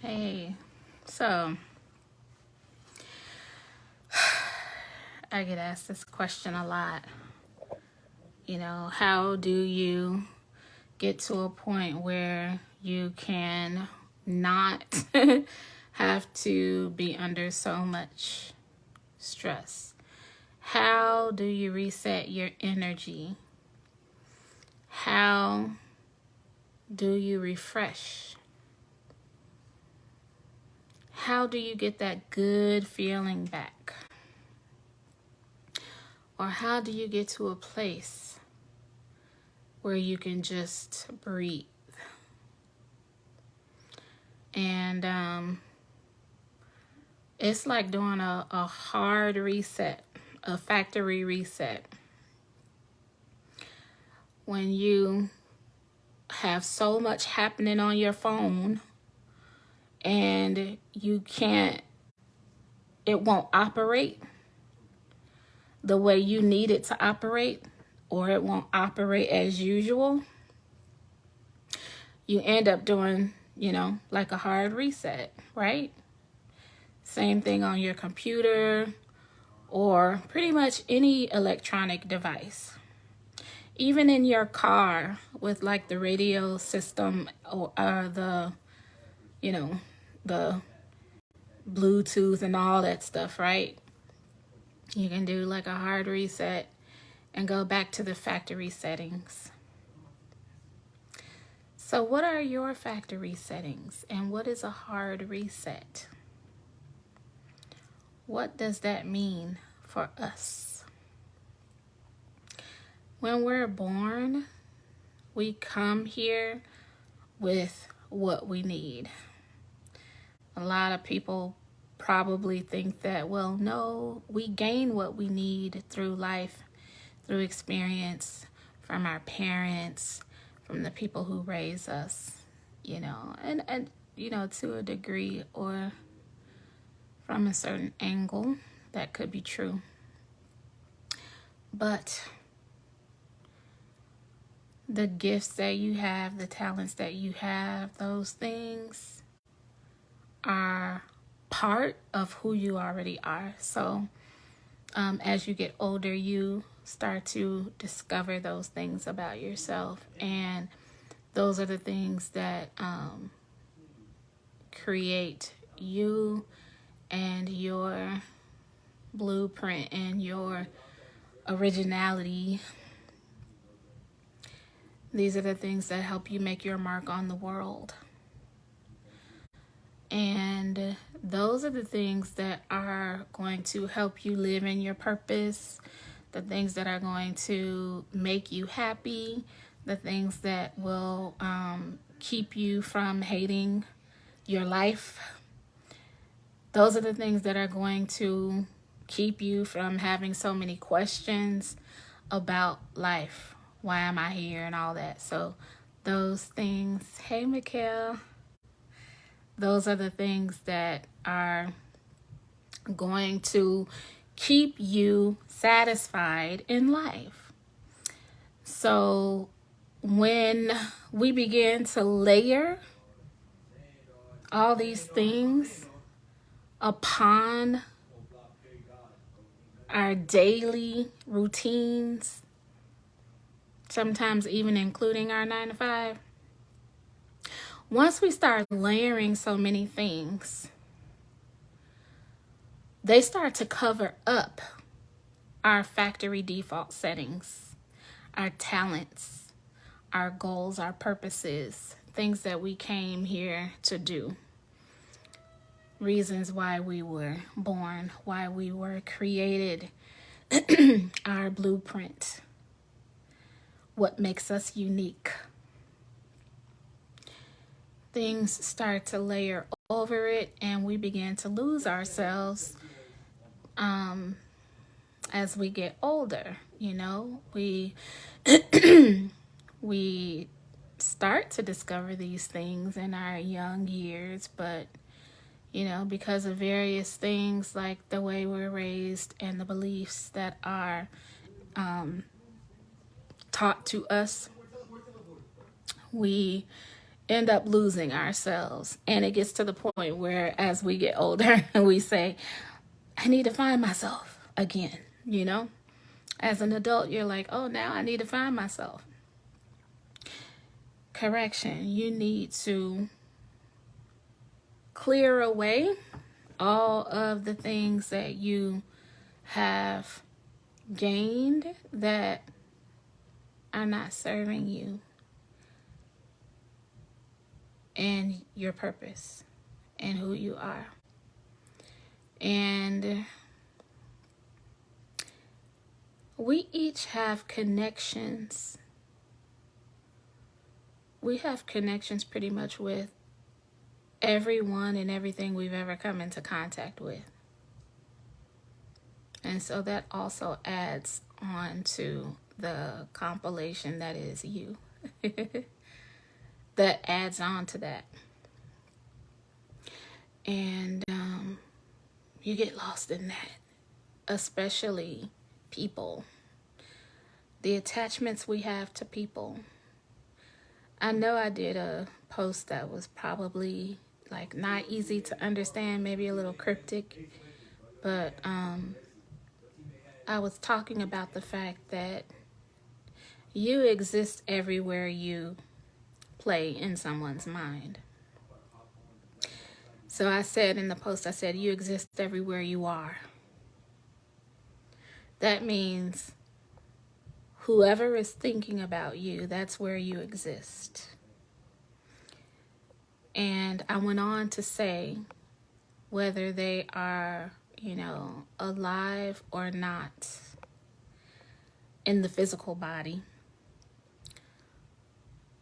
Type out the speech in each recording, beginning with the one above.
Hey, so I get asked this question a lot. How do you get to a point where you can not have to be under so much stress? How do you reset your energy? How do you refresh? How do you get that good feeling back? Or how do you get to a place where you can just breathe? And it's like doing a hard reset, a factory reset. When you have so much happening on your phone and it won't operate the way you need it to operate, or it won't operate as usual, you end up doing, like a hard reset, right? Same thing on your computer or pretty much any electronic device. Even in your car with like the radio system or the Bluetooth and all that stuff, right? You can do like a hard reset and go back to the factory settings. So what are your factory settings and what is a hard reset? What does that mean for us? When we're born, we come here with what we need. A lot of people probably think that, well, no, we gain what we need through life, through experience, from our parents, from the people who raise us, and to a degree or from a certain angle, that could be true. But the gifts that you have, the talents that you have, those things are part of who you already are. So as you get older, you start to discover those things about yourself. And those are the things that create you and your blueprint and your originality. These are the things that help you make your mark on the world. And those are the things that are going to help you live in your purpose, the things that are going to make you happy, the things that will keep you from hating your life. Those are the things that are going to keep you from having so many questions about life. Why am I here and all that? So those things, hey, Mikhail, those are the things that are going to keep you satisfied in life. So when we begin to layer all these things upon our daily routines, sometimes even including our 9 to 5, once we start layering so many things, they start to cover up our factory default settings, our talents, our goals, our purposes, things that we came here to do, reasons why we were born, why we were created, our blueprint, what makes us unique. Things start to layer over it and we begin to lose ourselves as we get older. We we start to discover these things in our young years, but because of various things like the way we're raised and the beliefs that are taught to us, we end up losing ourselves. And it gets to the point where as we get older, we say, I need to find myself again, you know? As an adult, you're like, oh, now I need to find myself. Correction, you need to clear away all of the things that you have gained that are not serving you and your purpose and who you are. And we each have connections. We have connections pretty much with everyone and everything we've ever come into contact with. And so that also adds on to the compilation that is you. That adds on to that. And you get lost in that, especially people. The attachments we have to people. I know I did a post that was probably like not easy to understand, maybe a little cryptic, but I was talking about the fact that you exist everywhere you play in someone's mind. So I said in the post, I said, you exist everywhere you are. That means whoever is thinking about you, that's where you exist. And I went on to say, whether they are, alive or not in the physical body,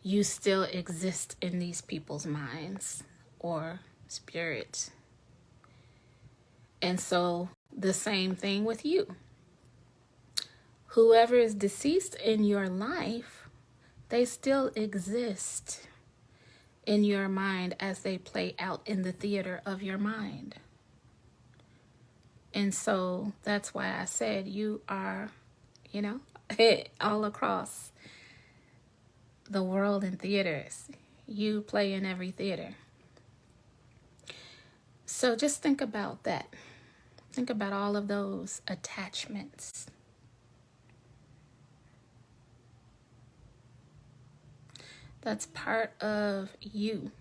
you still exist in these people's minds or spirits. And so the same thing with you. Whoever is deceased in your life, they still exist in your mind as they play out in the theater of your mind. And so that's why I said you are, all across the world in theaters. You play in every theater. So just think about that. Think about all of those attachments. That's part of you.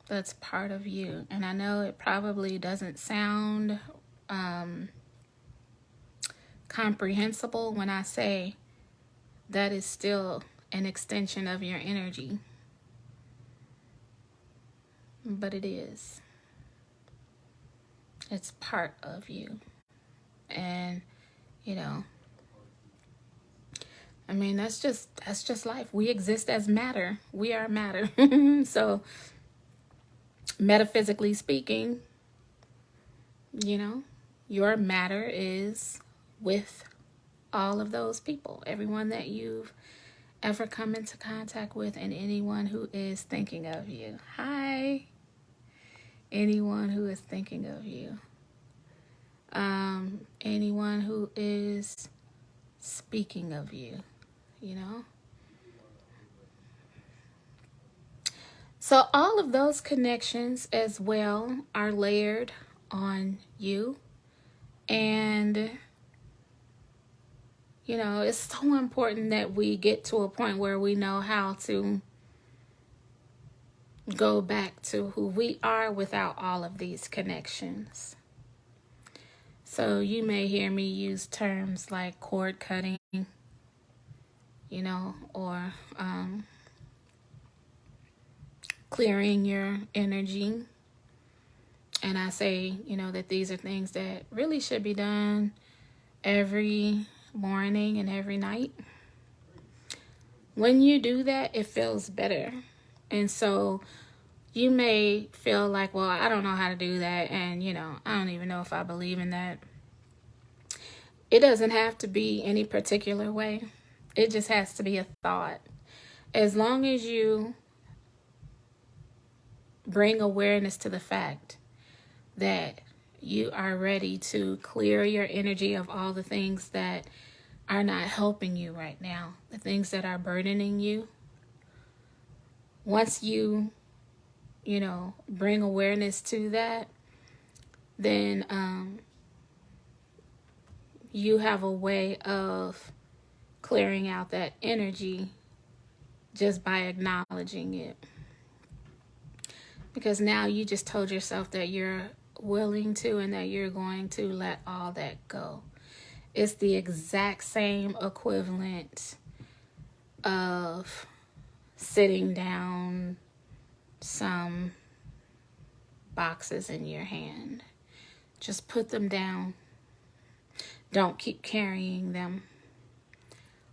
That's part of you. And I know it probably doesn't sound comprehensible when I say that is still an extension of your energy. But it is. It's part of you. And, that's just life. We exist as matter. We are matter. So metaphysically speaking, your matter is with all of those people, everyone that you've ever come into contact with, and anyone who is thinking of you. Hi. Anyone who is thinking of you. Anyone who is speaking of you, So all of those connections as well are layered on you. And, it's so important that we get to a point where we know how to go back to who we are without all of these connections. So you may hear me use terms like cord cutting, or clearing your energy. And I say, that these are things that really should be done every morning and every night. When you do that, it feels better. And so you may feel like, well, I don't know how to do that. And, I don't even know if I believe in that. It doesn't have to be any particular way. It just has to be a thought. As long as you bring awareness to the fact that you are ready to clear your energy of all the things that are not helping you right now, the things that are burdening you. Once you bring awareness to that, then you have a way of clearing out that energy just by acknowledging it. Because now you just told yourself that you're willing to and that you're going to let all that go. It's the exact same equivalent of sitting down some boxes in your hand. Just put them down. Don't keep carrying them.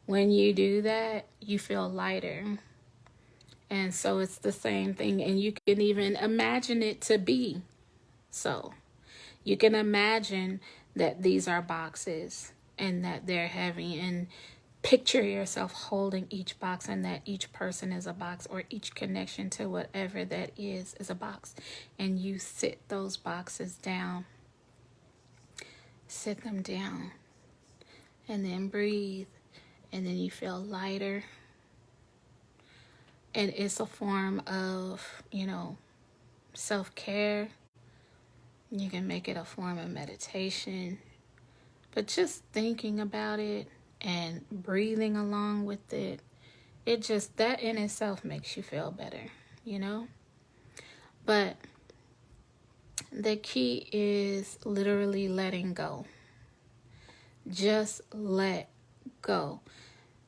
When you do that, you feel lighter. And so it's the same thing. And you can even imagine it to be so. You can imagine that these are boxes and that they're heavy, and picture yourself holding each box, and that each person is a box, or each connection to whatever that is a box. And you sit those boxes down. Sit them down. And then breathe. And then you feel lighter. And it's a form of, self-care. You can make it a form of meditation. But just thinking about it and breathing along with it, that in itself makes you feel better, But the key is literally letting go. Just let go.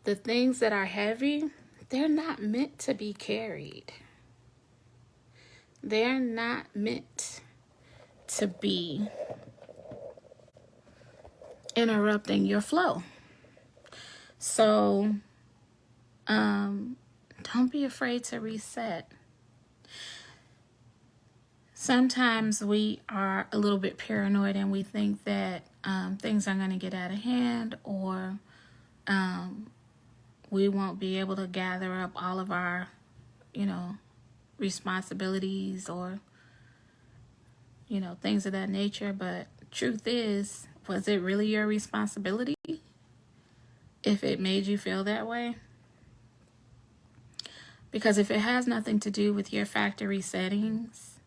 The things that are heavy, they're not meant to be carried. They're not meant to be interrupting your flow. So, don't be afraid to reset. Sometimes we are a little bit paranoid and we think that things are going to get out of hand, or we won't be able to gather up all of our, responsibilities or, things of that nature. But truth is, was it really your responsibility if it made you feel that way? Because if it has nothing to do with your factory settings,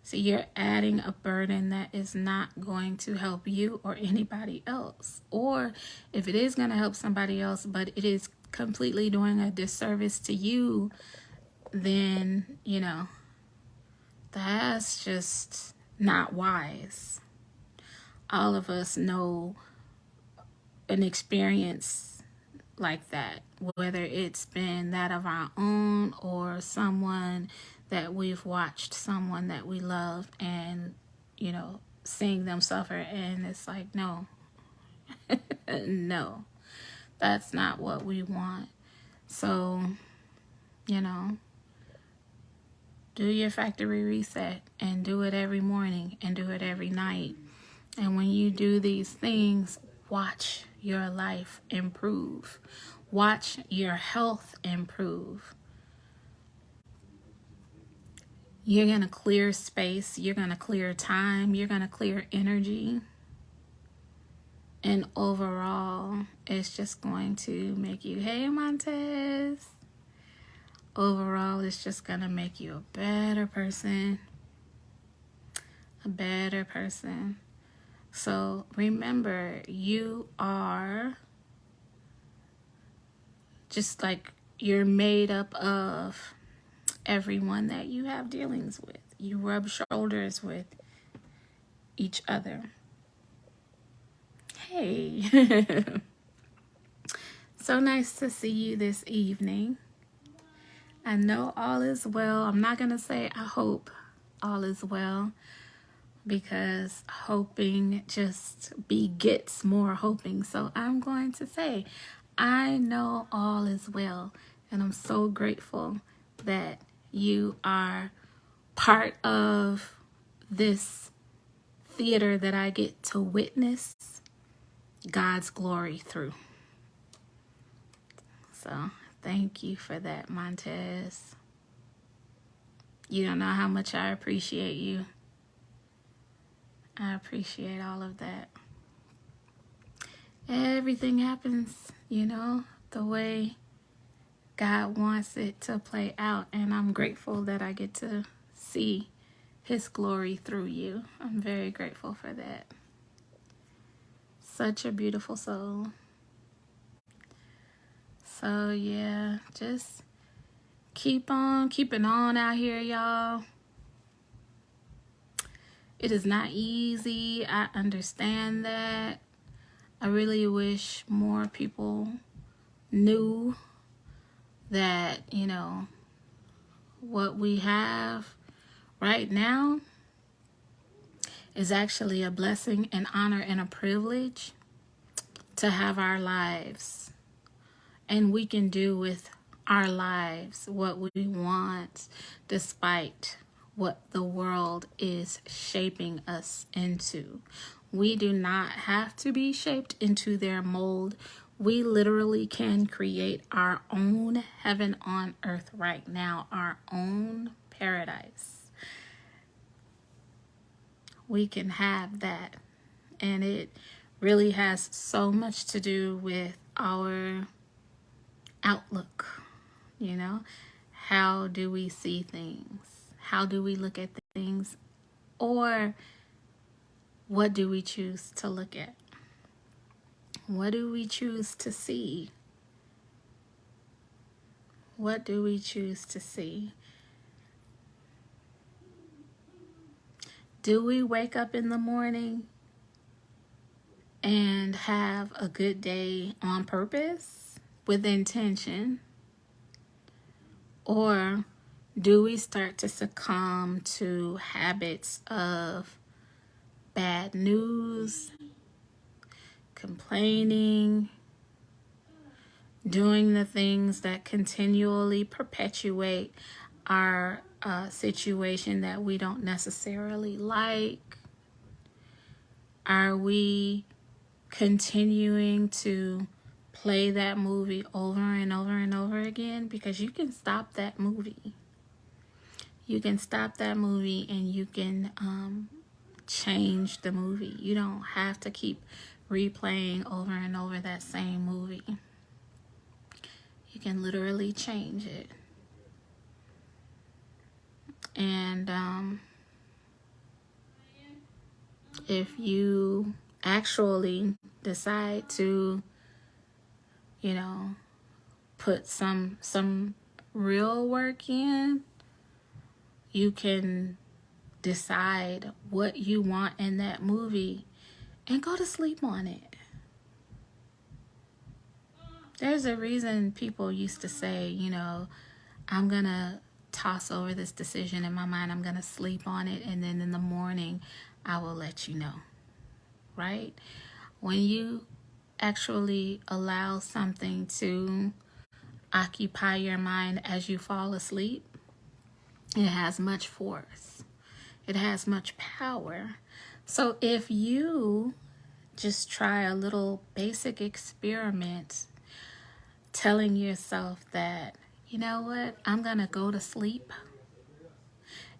so you're adding a burden that is not going to help you or anybody else. Or if it is going to help somebody else, but it is completely doing a disservice to you, then, that's just not wise. All of us know an experience like that, whether it's been that of our own or someone that we've watched, someone that we love, and, seeing them suffer. And it's like, no, no, that's not what we want. So, do your factory reset, and do it every morning and do it every night. And when you do these things, watch your life improve. Watch your health improve. You're going to clear space. You're going to clear time. You're going to clear energy. And overall, it's just going to make you, hey, Montez. Overall, it's just going to make you a better person. A better person. So remember, you are just like, you're made up of everyone that you have dealings with. You rub shoulders with each other. Hey. So nice to see you this evening. I know all is well. I'm not going to say I hope all is well, because hoping just begets more hoping. So I'm going to say, I know all is well. And I'm so grateful that you are part of this theater that I get to witness God's glory through. So thank you for that, Montez. You don't know how much I appreciate you. I appreciate all of that. everything happens, the way God wants it to play out. And I'm grateful that I get to see His glory through you. I'm very grateful for that. Such a beautiful soul. So yeah, just keep on keeping on out here, y'all. It is not easy. I understand that. I really wish more people knew that, what we have right now is actually a blessing, an honor, and a privilege to have our lives. And we can do with our lives what we want, despite what the world is shaping us into. We do not have to be shaped into their mold. We literally can create our own heaven on earth right now, our own paradise. We can have that. And it really has so much to do with our outlook. How do we see things? How do we look at things? Or what do we choose to look at? What do we choose to see? What do we choose to see? Do we wake up in the morning and have a good day on purpose with intention? Or do we start to succumb to habits of bad news, complaining, doing the things that continually perpetuate our situation that we don't necessarily like? Are we continuing to play that movie over and over and over again? Because you can stop that movie. You can stop that movie and you can change the movie. You don't have to keep replaying over and over that same movie. You can literally change it. And if you actually decide to, put some real work in, you can decide what you want in that movie and go to sleep on it. There's a reason people used to say, I'm going to toss over this decision in my mind. I'm going to sleep on it. And then in the morning, I will let you know. Right? When you actually allow something to occupy your mind as you fall asleep, it has much force. It has much power. So if you just try a little basic experiment, telling yourself that, you know what, I'm going to go to sleep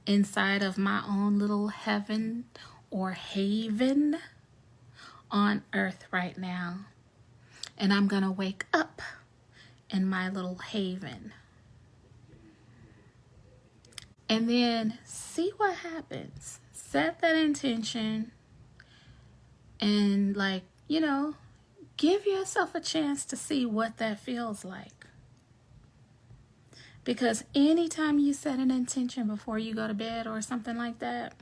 inside of my own little heaven or haven on earth right now. And I'm going to wake up in my little haven. And then see what happens. Set that intention and give yourself a chance to see what that feels like. Because anytime you set an intention before you go to bed or something like that,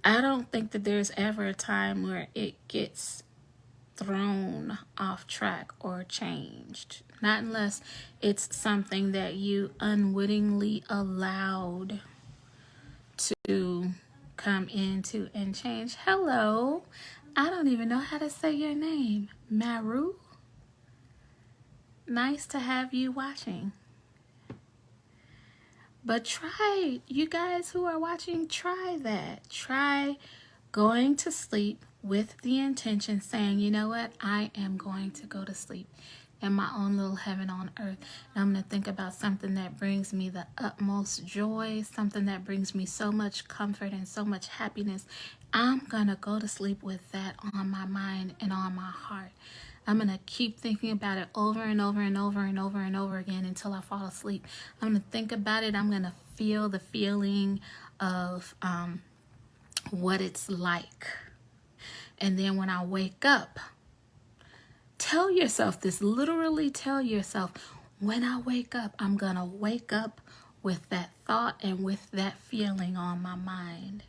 I don't think that there's ever a time where it gets thrown off track or changed. Not unless it's something that you unwittingly allowed to come into and change. Hello. I don't even know how to say your name. Maru? Nice to have you watching. But try, you guys who are watching, try that. Try going to sleep with the intention saying, you know what, I am going to go to sleep in my own little heaven on earth. And I'm going to think about something that brings me the utmost joy, something that brings me so much comfort and so much happiness. I'm going to go to sleep with that on my mind and on my heart. I'm going to keep thinking about it over and over and over and over and over again until I fall asleep. I'm going to think about it. I'm going to feel the feeling of what it's like. And then when I wake up, tell yourself this, literally tell yourself, when I wake up, I'm going to wake up with that thought and with that feeling on my mind.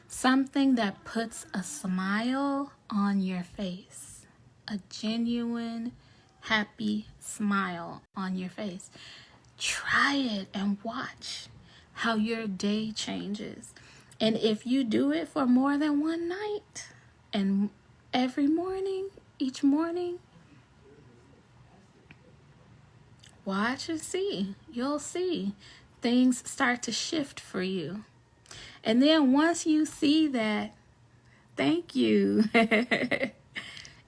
Something that puts a smile on your face, a genuine, happy smile on your face. Try it and watch how your day changes. And if you do it for more than one night and every morning, each morning, watch and see. You'll see things start to shift for you. And then once you see that, thank you.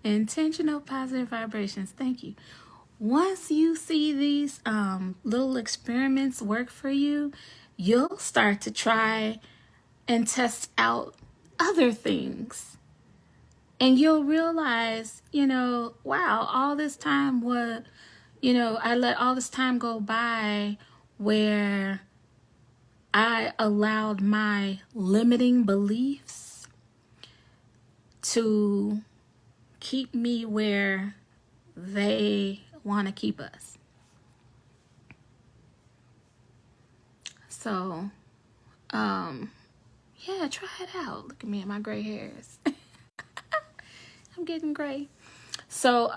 Intentional positive vibrations. Thank you. Once you see these little experiments work for you, you'll start to try and test out other things. And you'll realize, wow, all this time I let all this time go by where I allowed my limiting beliefs to keep me where they want to keep us. So, yeah, try it out. Look at me and my gray hairs. I'm getting gray. So,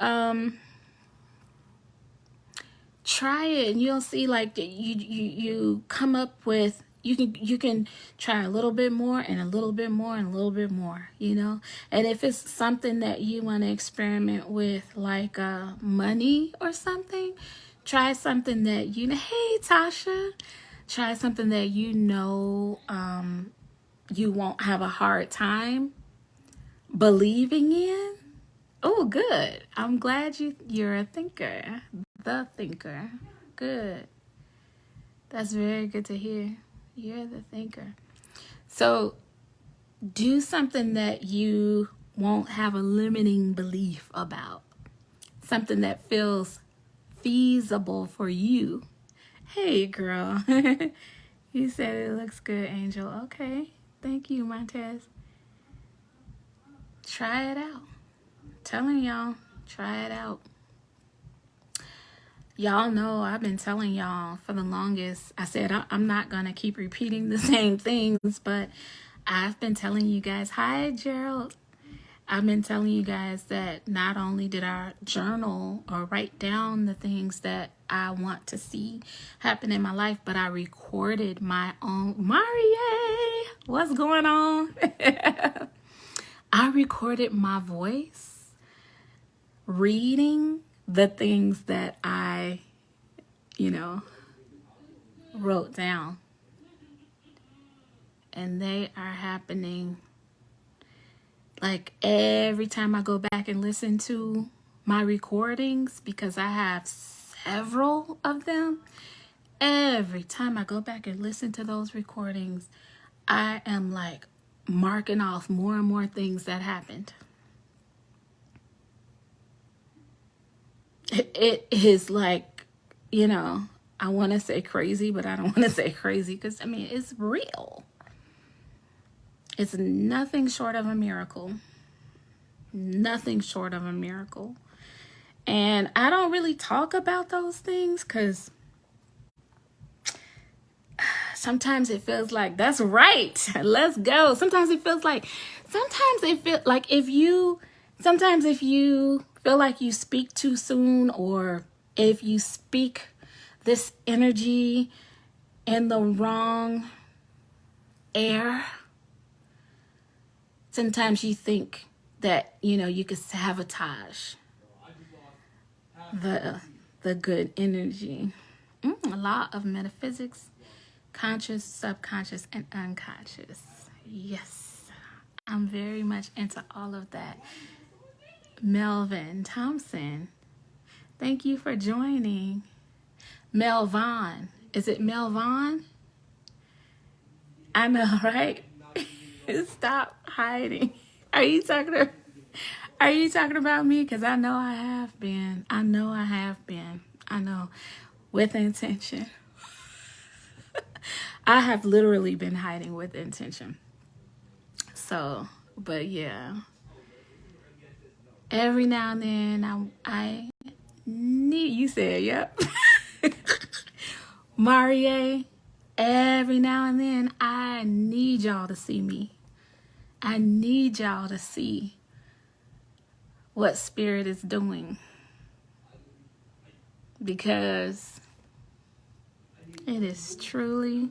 try it and you'll see like you come up with, you can try a little bit more and a little bit more and a little bit more, And if it's something that you want to experiment with, like money or something, try something that hey Tasha, try something that you won't have a hard time believing in. Oh, good. I'm glad you're a thinker. The thinker. Good. That's very good to hear. You're the thinker. So do something that you won't have a limiting belief about. Something that feels feasible for you. Hey, girl. You said it looks good, Angel. Okay. Thank you, Montez. Try it out. Telling y'all, try it out. Y'all know I've been telling y'all for the longest. I said I'm not going to keep repeating the same things, but I've been telling you guys, hi Gerald. I've been telling you guys that not only did I journal or write down the things that I want to see happen in my life, but I recorded my own. Marie, what's going on? I recorded my voice reading the things that I, wrote down. And they are happening. Like every time I go back and listen to my recordings, because I have several of them, every time I go back and listen to those recordings, I am like marking off more and more things that happened. It is like, I want to say crazy, but I don't want to say crazy because, it's real. It's nothing short of a miracle. Nothing short of a miracle. And I don't really talk about those things because sometimes it feels like, that's right, let's go. Sometimes if you feel like you speak too soon, or if you speak this energy in the wrong air, sometimes you think that, you could sabotage the good energy. A lot of metaphysics, conscious, subconscious, and unconscious. Yes, I'm very much into all of that. Melvin Thompson, Thank you for joining. Melvon. Is it Melvon? I know, right? Stop hiding. Are you talking about me? Because I know I have been. I know. With intention. I have literally been hiding with intention. So, but yeah. Every now and then I need, you said, yep. Marie, every now and then I need y'all to see me. I need y'all to see what Spirit is doing. Because it is truly,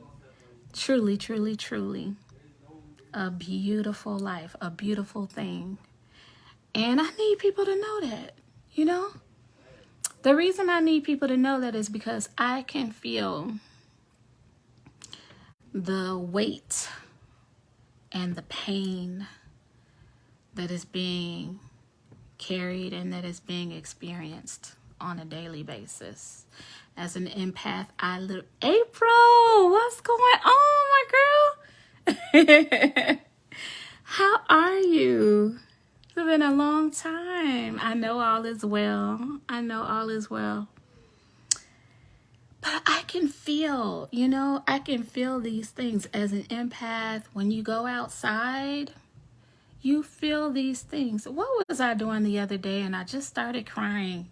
truly, truly, truly a beautiful life, a beautiful thing. And I need people to know that, you know? The reason I need people to know that is because I can feel the weight and the pain that is being carried and that is being experienced on a daily basis. As an empath, April, what's going on, my girl? How are you? It's been a long time. I know all is well. But I can feel, I can feel these things as an empath. When you go outside, you feel these things. What was I doing the other day? And I just started crying.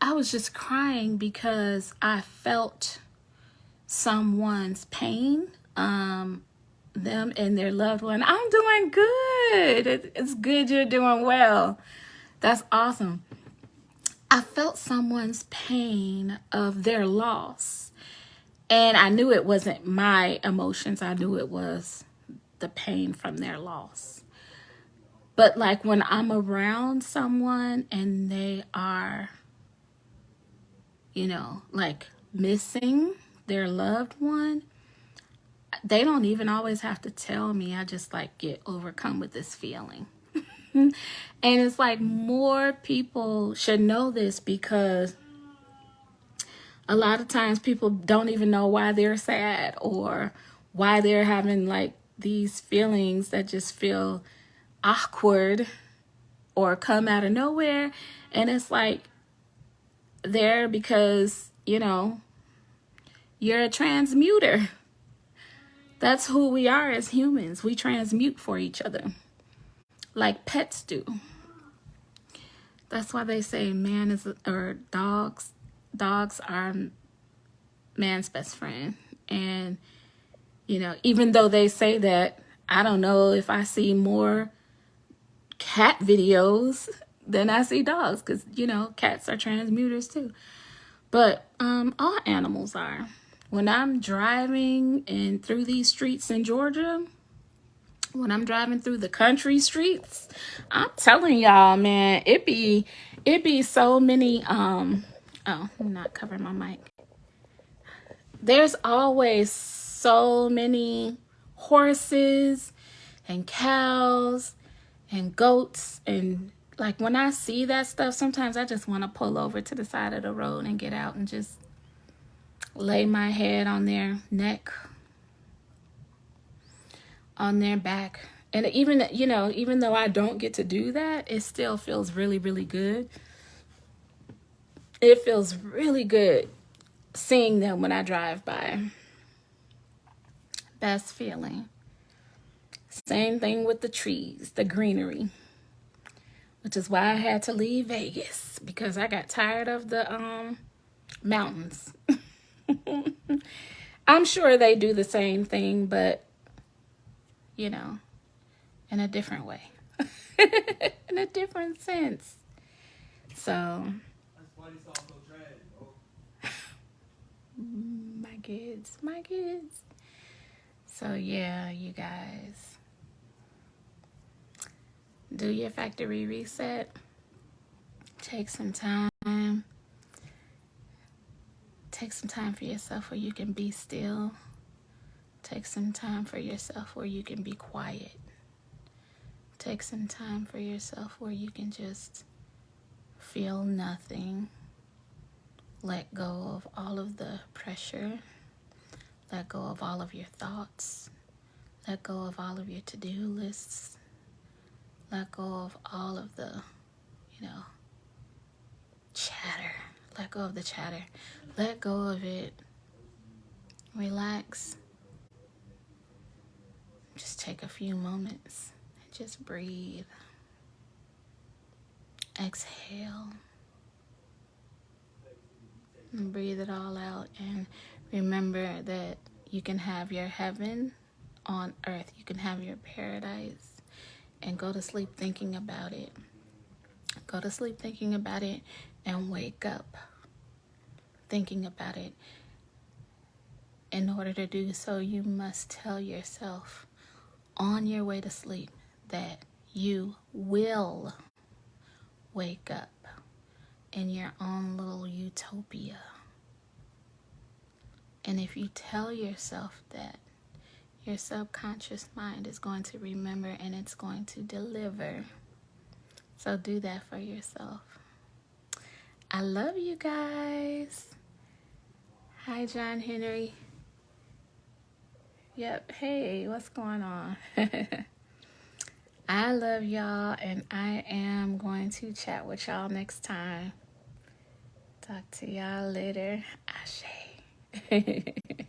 I was just crying because I felt someone's pain, them and their loved one. I'm doing good. It's good you're doing well. That's awesome. I felt someone's pain of their loss. And I knew it wasn't my emotions. I knew it was the pain from their loss. But like when I'm around someone and they are, like missing their loved one, they don't even always have to tell me. I just like get overcome with this feeling. And it's like more people should know this, because a lot of times people don't even know why they're sad or why they're having like these feelings that just feel awkward or come out of nowhere. And it's like they're because, you're a transmuter. That's who we are as humans. We transmute for each other like pets do. That's why they say dogs are man's best friend. And, even though they say that, I don't know if I see more cat videos than I see dogs, because, cats are transmuters too. But all animals are. When I'm driving and through these streets in Georgia, when I'm driving through the country streets, I'm telling y'all, man, it be so many, oh, I'm not covering my mic. There's always so many horses and cows and goats. And like when I see that stuff, sometimes I just want to pull over to the side of the road and get out and just lay my head on their neck, on their back. And even though I don't get to do that, it still feels really, really good. It feels really good seeing them when I drive by. Best feeling. Same thing with the trees, the greenery, which is why I had to leave Vegas, because I got tired of the mountains. I'm sure they do the same thing, but in a different way. In a different sense. So my kids. So yeah, you guys, do your factory reset. Take some time. Take some time for yourself where you can be still. Take some time for yourself where you can be quiet. Take some time for yourself where you can just feel nothing. Let go of all of the pressure. Let go of all of your thoughts. Let go of all of your to-do lists. Let go of all of the, chatter. Let go of the chatter. Let go of it. Relax. Just take a few moments and just breathe. Exhale. And breathe it all out. And remember that you can have your heaven on earth. You can have your paradise. And go to sleep thinking about it. Go to sleep thinking about it and wake up thinking about it. In order to do so, you must tell yourself on your way to sleep that you will wake up in your own little utopia. And if you tell yourself that, your subconscious mind is going to remember and it's going to deliver. So do that for yourself. I love you guys. Hi, John Henry. Yep. Hey, what's going on? I love y'all, and I am going to chat with y'all next time. Talk to y'all later. Ashe.